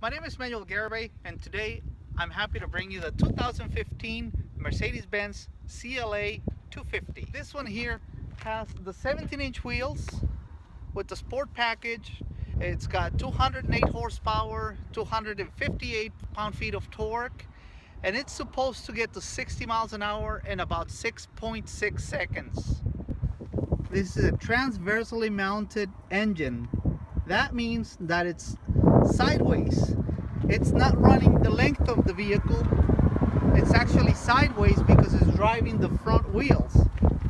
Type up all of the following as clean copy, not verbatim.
My name is Garibay, and today I'm happy to bring you the 2015 Mercedes Benz CLA250. This one here has the 17-inch wheels with the sport package. It's got 208 horsepower, 258 pound-feet of torque, and it's supposed to get to 60 miles an hour in about 6.6 seconds. This is a transversely mounted engine. That means that it's sideways. It's not running the length of the vehicle. It's actually sideways because it's driving the front wheels.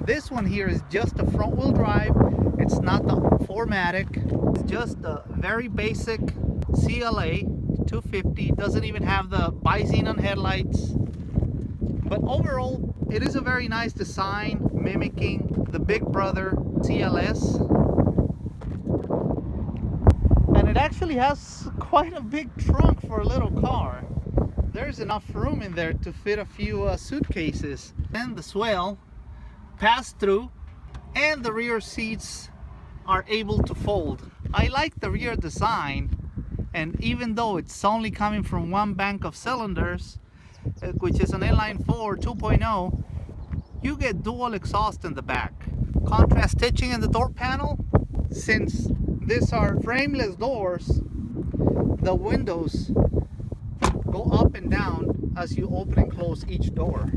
This one here is just a front wheel drive. It's not the 4MATIC. It's just a very basic CLA 250. Doesn't even have the bi-xenon headlights. But overall, it is a very nice design, mimicking the big brother CLS. And it actually has quite a big trunk for a little car. There's enough room in there to fit a few suitcases. And the swell pass through, and the rear seats are able to fold. I like the rear design, and even though it's only coming from one bank of cylinders, which is an inline-4 2.0, you get dual exhaust in the back. Contrast stitching in the door panel. Since these are frameless doors, the windows go up and down as you open and close each door.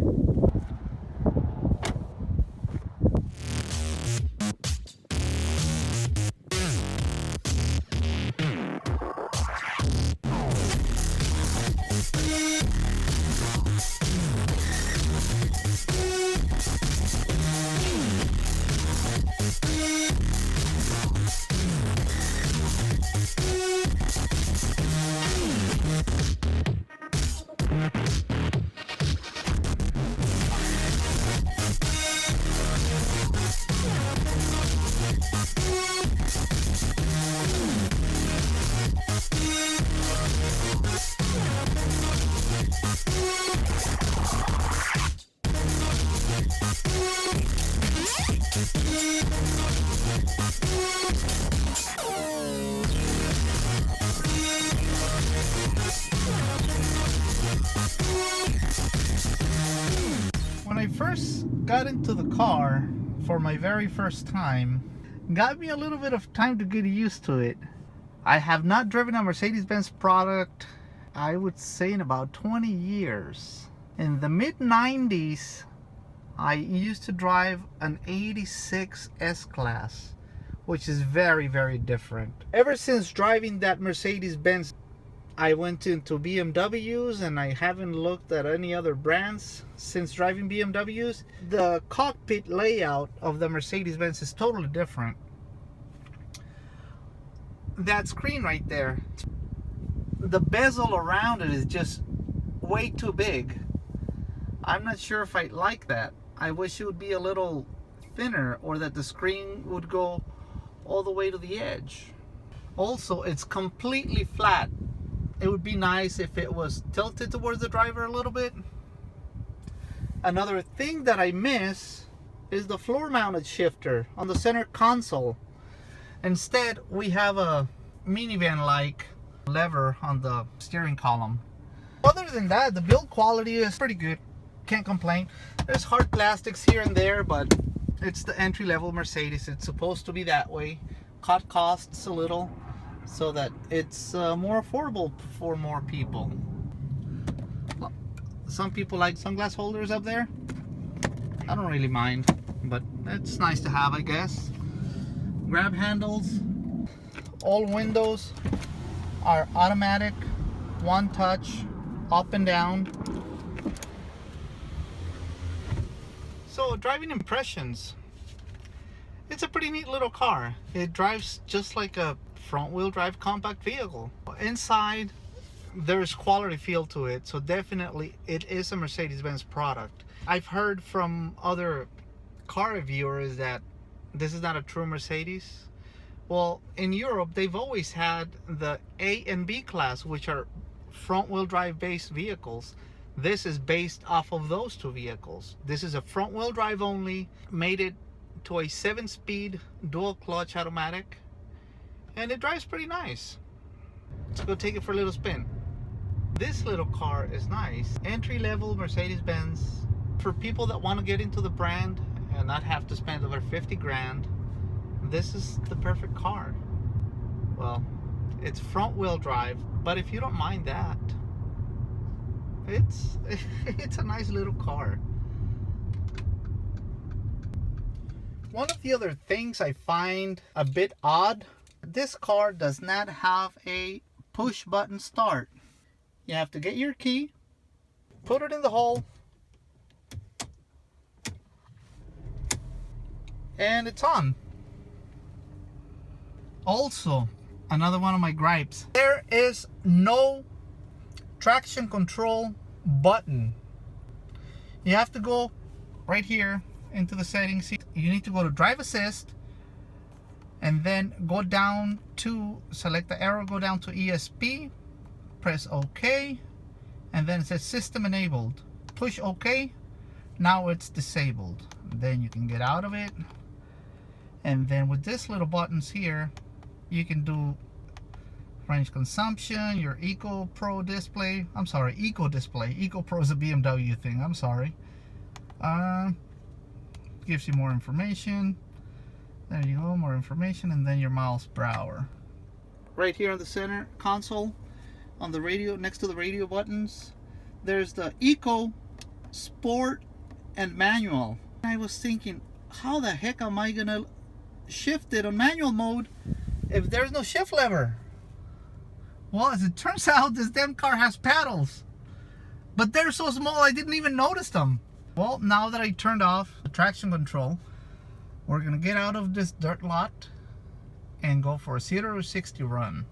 When I first got into the car for my very first time, got me a little bit of time to get used to it. I have not driven a Mercedes-Benz product, I would say, in about 20 years. In the mid-90s, I used to drive an 86 S-Class, which is very, very different. Ever since driving that Mercedes-Benz, I went into BMWs, and I haven't looked at any other brands since driving BMWs. The cockpit layout of the Mercedes-Benz is totally different. That screen right there, the bezel around it is just way too big. I'm not sure if I like that. I wish it would be a little thinner, or that the screen would go all the way to the edge. Also, it's completely flat. It would be nice if it was tilted towards the driver a little bit. Another thing that I miss is the floor mounted shifter on the center console. Instead, we have a minivan-like lever on the steering column. Other than that, the build quality is pretty good. Can't complain. There's hard plastics here and there, but it's the entry-level Mercedes. It's supposed to be that way. Cut costs a little so that it's more affordable for more people. Some people like sunglass holders up there. I don't really mind, but it's nice to have, I guess. Grab handles. All windows are automatic, one touch, up and down. So, driving impressions. It's a pretty neat little car. It drives just like a front-wheel drive compact vehicle. Inside, there's quality feel to it, so definitely it is a Mercedes-Benz product. I've heard from other car reviewers that this is not a true Mercedes. Well, in Europe, they've always had the A and B class, which are front-wheel drive based vehicles. This is based off of those two vehicles. This is a front-wheel drive only, made it to a 7-speed dual clutch automatic, and it drives pretty nice. Let's go take it for a little spin. This little car is nice. Entry-level Mercedes Benz. For people that want to get into the brand and not have to spend over 50 grand, this is the perfect car. Well, it's front-wheel drive, but if you don't mind that, it's a nice little car. One of the other things I find a bit odd, this car does not have a push button start. You have to get your key, put it in the hole, and it's on. Also, another one of my gripes, there is no traction control button. You have to go right here into the settings. You need to go to drive assist and then go down to select the arrow, go down to ESP, press OK, and then it says system enabled. Push OK. Now it's disabled. Then you can get out of it, and then with this little buttons here you can do range consumption, your Eco Pro display. I'm sorry, Eco display. Eco Pro is a BMW thing. I'm sorry. Gives you more information. There you go, more information, and then your miles per hour. Right here on the center console, on the radio, next to the radio buttons, there's the Eco, Sport, and Manual. I was thinking, how the heck am I gonna shift it on manual mode if there's no shift lever? Well, as it turns out, this damn car has paddles, but they're so small I didn't even notice them. Well, now that I turned off the traction control, we're gonna get out of this dirt lot and go for a 0 to 60 run.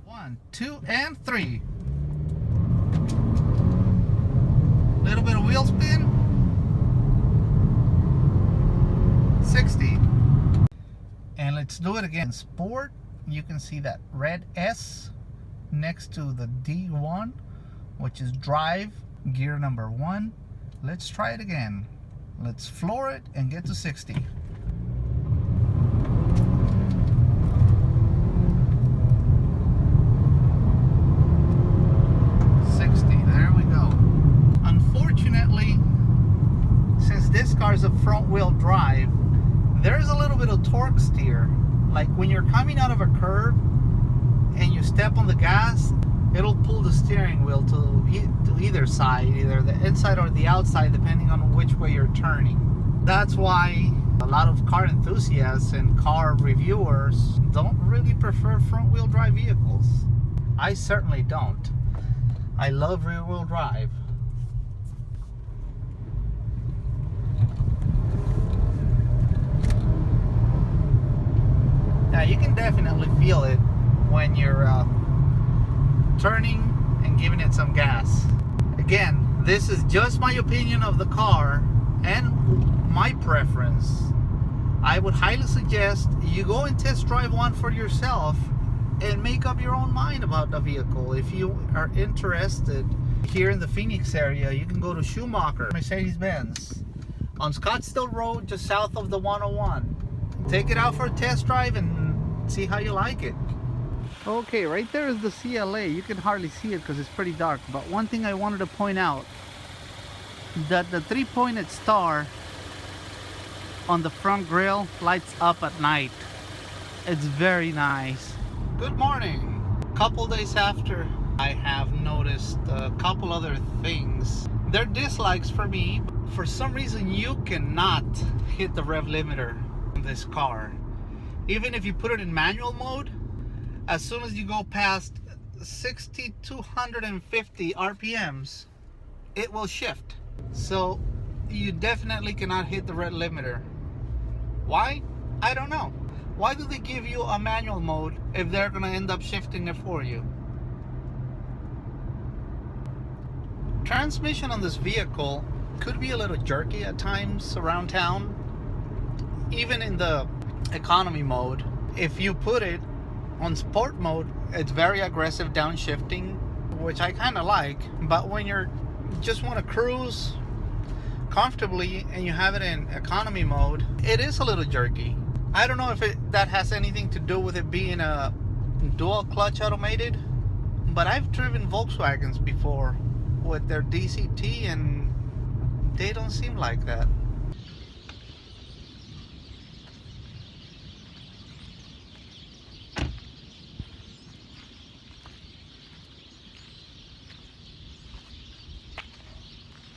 1, 2, and 3. Little bit of wheel spin. 60. And let's do it again. Sport, you can see that red S next to the D1, which is drive, gear number 1. Let's try it again. Let's floor it and get to 60. 60, there we go. Unfortunately, since this car is a front wheel drive, there's a little bit of torque steer. Like when you're coming out of a curve and you step on the gas, it'll pull the steering wheel to either side, either the inside or the outside, depending on which way you're turning. That's why a lot of car enthusiasts and car reviewers don't really prefer front-wheel drive vehicles. I certainly don't. I love rear-wheel drive. Now you can definitely feel it when you're turning and giving it some gas. Again, this is just my opinion of the car and my preference. I would highly suggest you go and test drive one for yourself and make up your own mind about the vehicle. If you are interested, here in the Phoenix area, you can go to Schumacher Mercedes Benz on Scottsdale Road, just south of the 101. Take it out for a test drive and see how you like it. Okay, right there is the CLA. You can hardly see it because it's pretty dark, but one thing I wanted to point out, that the 3-pointed star on the front grille lights up at night. It's very nice. Good morning. Couple days after, I have noticed a couple other things. They're dislikes for me. For some reason, you cannot hit the rev limiter in this car. Even if you put it in manual mode, as soon as you go past 6,250 RPMs, it will shift. So you definitely cannot hit the red limiter. Why? I don't know. Why do they give you a manual mode if they're gonna end up shifting it for you? Transmission on this vehicle could be a little jerky at times around town. Even in the economy mode, if you put it on sport mode, it's very aggressive downshifting, which I kind of like. But when you're just want to cruise comfortably and you have it in economy mode, it is a little jerky. I don't know if that has anything to do with it being a dual clutch automated, But I've driven Volkswagens before with their DCT and they don't seem like that.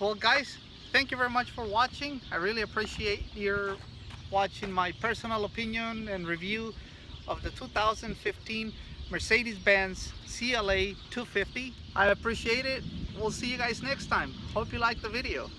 Well guys, thank you very much for watching. I really appreciate your watching my personal opinion and review of the 2015 Mercedes Benz CLA 250. I appreciate it. We'll see you guys next time. Hope you liked the video.